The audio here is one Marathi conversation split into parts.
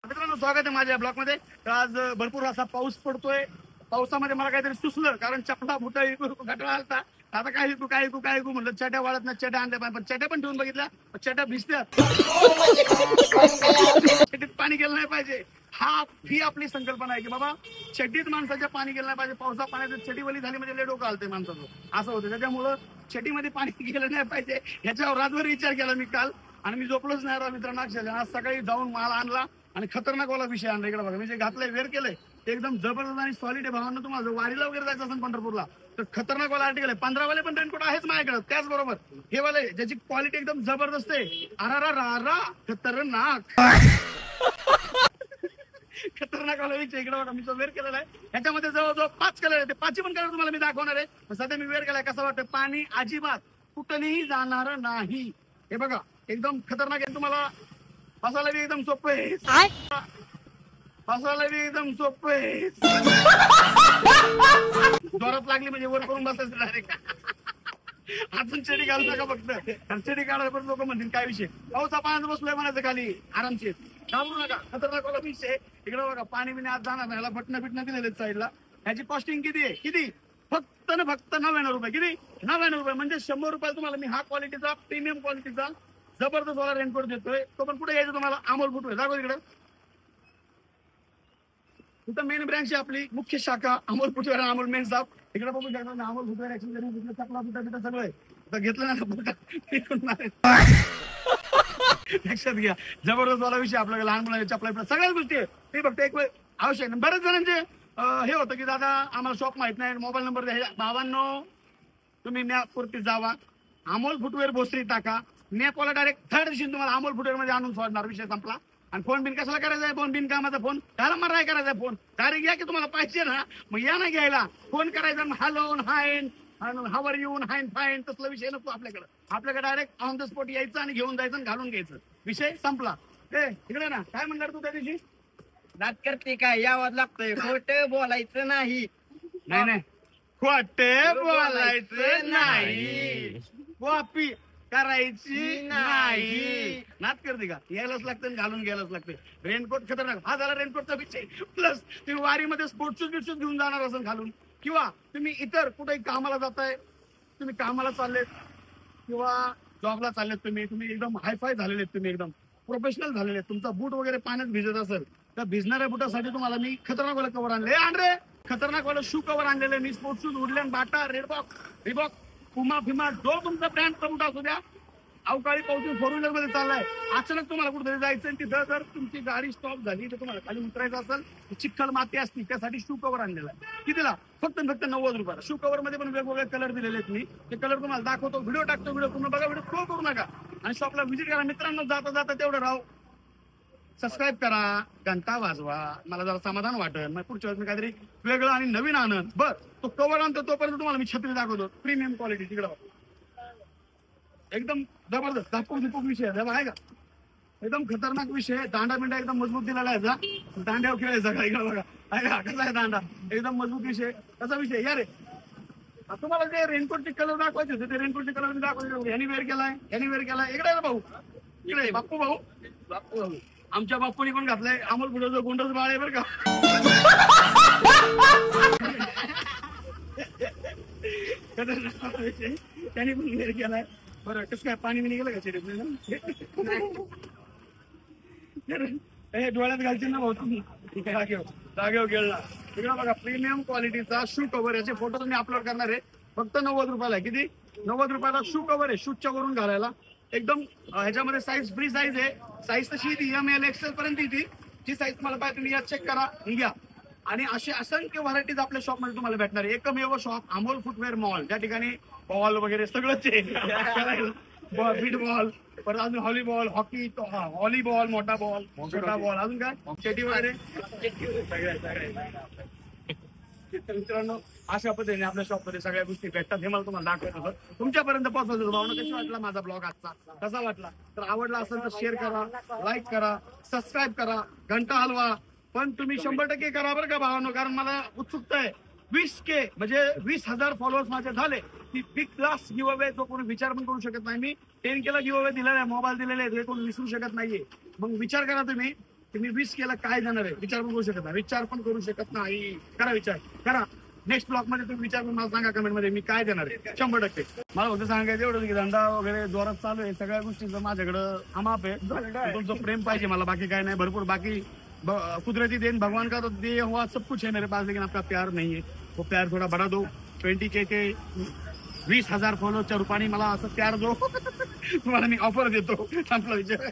मित्रांनो, स्वागत आहे माझ्या ब्लॉग मध्ये. आज भरपूर असा पाऊस पडतोय. पावसामध्ये मला काहीतरी सुचलं, कारण चपला फुटा घटळा आलता. आता काय ऐकू म्हणलं, चट्या वाळत ना, चट्या आणल्या पाहिजे. पण चट्या पण ठेवून बघितल्या, चट्या भिजत्यात. चड्डीत पाणी गेलं नाही पाहिजे. ही आपली संकल्पना आहे की बाबा चड्डीत माणसाच्या पाणी गेलं नाही पाहिजे. पावसा पाण्यात चड्डी वली झाली म्हणजे लय डोकं आलतंय माणसाचं, असं होतं. त्याच्यामुळं चड्डीमध्ये पाणी गेलं नाही पाहिजे याच्यावर रातभर विचार केला मी काल, आणि मी झोपलोच नाही मित्रांनो. अक्षरशः आज सकाळी जाऊन माल आणला आणि खतरनाक वाला विषय आणला. इकडे बघा, मी जे घातलंय, वेअर केलंय, एकदम जबरदस्त आणि सॉलिड आहे. भावांना तुम्हाला वारीला वगैरे जायचं असेल पंढरपूरला तर खतरनाक वाला आर्टिकल आहे. 15 वाले पण रेनकोट आहेच माझ्याकडे. त्याचबरोबर हे वाले ज्याची क्वालिटी एकदम जबरदस्त आहे. अरा खतरनाक खतरनाक वाला विषय इकडे बघा, मी तो वेअर केलेला आहे. ह्याच्यामध्ये जवळजवळ 5 कलर आहे. ते 5 पण कलर तुम्हाला मी दाखवणार आहे. सध्या मी वेअर केलाय. कसं वाटतं? पाणी अजिबात कुठेही जाणार नाही. हे बघा, एकदम खतरनाक आहे. तुम्हाला बसायला बी एकदम सोपं आहे. बसायला बी एकदम सोपं आहे. जोरात लागली म्हणजे वर करून बसायचं डायरेक्ट. अजून चेडी घालू नका फक्त. चेडी काढायला पण लोक म्हणतील काय विषय, पावसा पाण्यात बसलोय म्हणायचं खाली आरामशीर. घाबरू नका, खतरनाक वाला विषय. इकडे बघा, पाणी बिणी आज जाणार नाही. ह्याला बटणं दिलेले साईडला. ह्याची कॉस्टिंग किती आहे? किती? फक्त 99 रुपये. किती? 99 रुपये. म्हणजे 100 रुपये तुम्हाला मी हा क्वालिटीचा, प्रीमियम क्वालिटीचा जबरदस्त वाला रेनकोट देतोय. तो पण कुठे यायचं तुम्हाला? अमोल फुटवेअर. दाखव तिकडे. तिथं मेन ब्रँच आहे आपली, मुख्य शाखा अमोल फुटवेअर, अमोल मेन साहेब. इकडे बघू शकता अमोल फुटवेअर चपला फुटा सगळं आहे. तर घेतलं ना लक्षात घ्या, जबरदस्त वाला विषय. आपल्याला लहान मुलांच्या चपला सगळ्याच गोष्टी आहे. ते फक्त एक आवश्यक नाही. बरेच जणांचे हे होतं की दादा आम्हाला शॉप माहित नाही, मोबाईल नंबर द्या. बाबांनो, तुम्ही मॅपवरती जावा, अमोल फुटवेअर भोसरी टाका. मॅपवाला डायरेक्ट थर्ड दिवशी तुम्हाला अमोल फुटवेअर मध्ये आणून सोडणार. विषय संपला. आणि फोन बिन कशाला करायचा आहे? फोन बिन कामाचा फोन त्याला मराय करायचा फोन. डायरेक्ट या की तुम्हाला पाहिजे ना, मग या ना घ्यायला. फोन करायचा, hello hi how are you hi fine, तसला विषय नको आपल्याकडे. आपल्याकडे डायरेक्ट ऑन द स्पॉट यायचं आणि घेऊन जायचं आणि घालून घ्यायचं. विषय संपला. इकडे ना, काय म्हणणार तू त्या दिवशी? नात करते काय? यावं लागतंय. खोटं बोलायचं नाही. नाही, खोटे बोलायचं नाही, कॉपी करायची नाही. नात करते का? यायलाच लागतं आणि घालून घ्यायलाच लागते. रेनकोट खतरनाक. हा झाला रेनकोटचा विषय. प्लस तुम्ही वारीमध्ये स्पोर्ट्स शूज घेऊन जाणार असेल घालून, किंवा तुम्ही इतर कुठेही कामाला जाताय, तुम्ही कामाला चाललेत किंवा जॉबला चाललेत, तुम्ही एकदम हायफाय झालेले, तुम्ही एकदम प्रोफेशनल झालेले, तुमचा बूट वगैरे पाण्यात भिजत असेल, त्या भिजणाऱ्या बुटासाठी तुम्हाला मी खतरनाक वाला कव्हर आणले. आणले खतरनाक वाला शू कव्हर आणलेले मी. Sports shoes, Woodland, Bata, Reebok, Puma, जो तुमचा ब्रँडचा बुट असू द्या. अवकाळी पावसाळी 4 व्हीलर मध्ये चाललाय, अचानक तुम्हाला कुठेतरी जायचं, तिथं जर तुमची गाडी स्टॉप झाली तर तुम्हाला खाली उतरायचं असेल, चिखल माती असती, त्यासाठी शू कव्हर आणलेला आहे. कितीला? फक्त 90 रुपयाला. शू कव्हर मध्ये पण वेगवेगळे कलर दिलेले आहेत. मी ते कलर तुम्हाला दाखवतो, व्हिडिओ टाकतो. व्हिडिओ पूर्ण बघा, व्हिडिओ स्क्रोल करू नका आणि शॉपला व्हिजिट करा. मित्रांनो, जाता तेवढं राव, सबस्क्राईब करा, घंटा वाजवा, मला जरा समाधान वाटेल. मग पुढच्या वेळेस मी काहीतरी वेगळं आणि नवीन आणन. बर, तो कव्हर आणतो तोपर्यंत तुम्हाला मी छत्री दाखवतो, प्रीमियम क्वालिटी. तिकडं एकदम जबरदस्त धापूक विषय आहे का? एकदम खतरनाक विषय. दांडा बिंडा एकदम मजबूत दिलेला आहे. दांड्यावर खेळायचा का? इकडं बघा, कसा आहे दांडा, एकदम मजबूत विषय. कसा विषय या रे? तुम्हाला ते रेनकोटचे कलर दाखवायचे होते, ते रेनकोटचे कलर दाखवायचे. यांनी वेअर केलाय. इकडे भाऊ, इकडे बाप्पू भाऊ. आमच्या बाप्पूनी पण घातलाय. अमोल फुटवेअर गोंडस बाळ आहे बरं का. त्यांनी पण वेअर केलाय. बरं, कसं काय पाणी बिनी गेलं का चेडे? डोळ्यात घालतील ना भाऊ तुम्ही. जागेव गेला. इकडे बघा, प्रीमियम क्वालिटीचा शू कव्हर. याचे फोटो तुम्ही अपलोड करणार आहे. फक्त 90 रुपयाला. किती? 90 रुपयाला शू कव्हर आहे, शूजच्या वरून घालायला. एकदम ह्याच्यामध्ये साईज फ्री साईज आहे. साईज तशी येते ML XL पर्यंत येते. जी साईज तुम्हाला पाहिजे तुम्ही यात चेक करा, घ्या. आणि असे असंख्य व्हरायटीज आपल्या शॉपमध्ये तुम्हाला भेटणार आहे. एकमेव शॉप अमोल फुटवेअर मॉल, ज्या ठिकाणी बॉल वगैरे सगळंच आहे. बीट बॉल, परत अजून व्हॉलीबॉल, हॉकी, व्हॉलीबॉल, मोठा बॉल, छोटा बॉल, अजून काय चेटी वगैरे मित्रांनो, अशा पद्धतीने आपल्या शॉपमध्ये सगळ्या गोष्टी भेटतात. हे मला तुम्हाला दाखवायचं होतं, तुमच्यापर्यंत पोहोचवायचं. भावना कशी वाटला माझा ब्लॉग आजचा? कसा वाटला? तर आवडला असेल तर शेअर करा, लाईक करा, सबस्क्राईब करा, घंटा हलवा. पण तुम्ही 100% करा बरं का भावानो, कारण मला उत्सुकता आहे. 20K म्हणजे 20,000 फॉलोअर्स माझे झाले की बिग क्लास गिव्ह अवे, जो कोणी विचार पण करू शकत नाही. मी 10K ला गिव्ह अवे दिलेला आहे, मोबाईल दिलेले आहे, हे कोणी विसरू शकत नाहीये. मग विचार करा तुम्ही तुम्ही 20 केला काय जाणार आहे? विचार पण करू शकत नाही. विचार पण करू शकत नाही. करा विचार करा. नेक्स्ट ब्लॉक मध्ये तुम्ही विचार करून मला सांगा कमेंट मध्ये मी काय देणार आहे. 100%. मला फक्त सांगायचं एवढं की धंदा वगैरे जोरात चालू आहे. सगळ्या गोष्टीचं माझ्याकडं अमाप आहे. तुमचं प्रेम पाहिजे मला, बाकी काय नाही. भरपूर बाकी कुदरती देन भगवान का तो दे हुआ सब कुछ है मेरे पास, लेकिन आपका प्यार नहीं है. वो प्यार थोड़ा बढ़ा दो. 20K के 20,000 फॉलोअरच्या रूपाने मला असं प्यार दो. तुम्हाला मी ऑफर देतो. संपला विचार.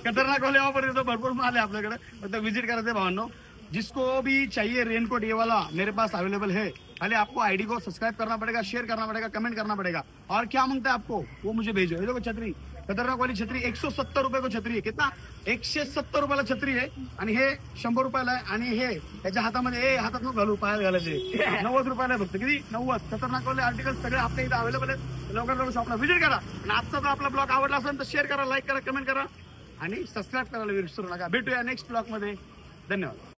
खतरनाक वाले ऑफर देतो. भरपूर माल आहे आपल्याकडे. फक्त विजिट करायचं भावांनो. जिसको भी चाहिए रेनकोट ये वाला मेरे पास अवेलेबल है. खाली आपको आईडी को सब्सक्राइब करना पड़ेगा, शेयर करना पड़ेगा, कमेंट करना पड़ेगा. और क्या मांगता है आपको वो मुझे भेजो. ये देखो छत्री, खतरनाक वाली छत्री 170 रुपये को छत्री आहे. कितना? 170 रुपयाला छत्री आहे. आणि हे 100 रुपयाला आहे. आणि हे त्याच्या हातामध्ये हातात नको घालू, पायात घालायचे. 90 रुपयाला आहे फक्त. किती? 90. खतरनाक वाले आर्टिकल सगळे आपल्या इथे अवेलेबल आहेत. लवकर शॉपला व्हिजिट करा. आणि आजचा जर आपला ब्लॉग आवडला असेल तर शेअर करा, लाईक करा, कमेंट करा आणि सबस्क्राईब करायला विसरू नका. भेटूया नेक्स्ट ब्लॉग मध्ये. धन्यवाद.